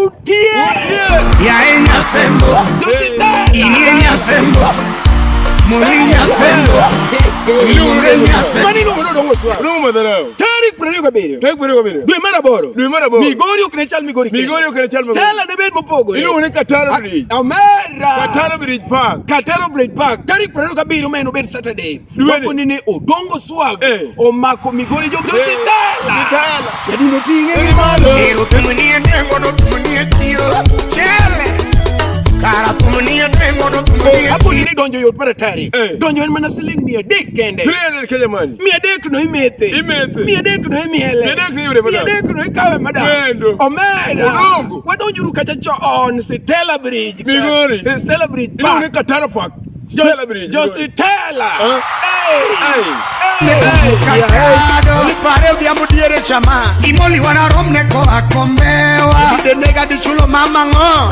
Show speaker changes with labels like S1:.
S1: Utie.
S2: Ya enya sembo. Inienya sembo. Molinya sembo. Ilungenya sembo.
S1: Mani no swagg.
S3: No madharau.
S1: Tarik preno kabiri.
S3: Tarik preno kabiri.
S1: Dwe maraboro. Migori oknechal Migori.
S3: Migori oknechal Migori.
S1: Stella ne bed mopogo.
S3: Ilu ne Kataro Bridge.
S1: Omera.
S3: Kataro Bridge Park.
S1: Kataro Bridge Park. Tarik preno kabiri meno bed Saturday.
S3: Wapo
S1: nini Odongo swagg. Omako Migori jom Stella.
S3: Stella.
S1: Yadi no tinge malo.
S2: Ero tumunie dengo no tumunie tiro. Chele. Kara tumunie dengo no tumunie.
S1: Hapo nini donjo yot para tarik. Donjo en mana siling mia dek kende.
S3: 300 Kenya money.
S1: Mia dek no imete. Mia dek no imiele.
S3: Mia dek no imele madam.
S1: Mia dek no ikawe madam.
S3: Wendo.
S1: Omera.
S3: Odongo.
S1: Wadonjo rukacha cho on Stella Bridge.
S3: Migori.
S1: Stella Bridge
S3: Ilu ne
S1: Park.
S3: Kataro Park. Stella Bridge.
S1: Josi Stella.
S2: Kakado. Pare vya mudiere chama. Imoli wana romne ko akombewa. Denega di chulo mama ngo.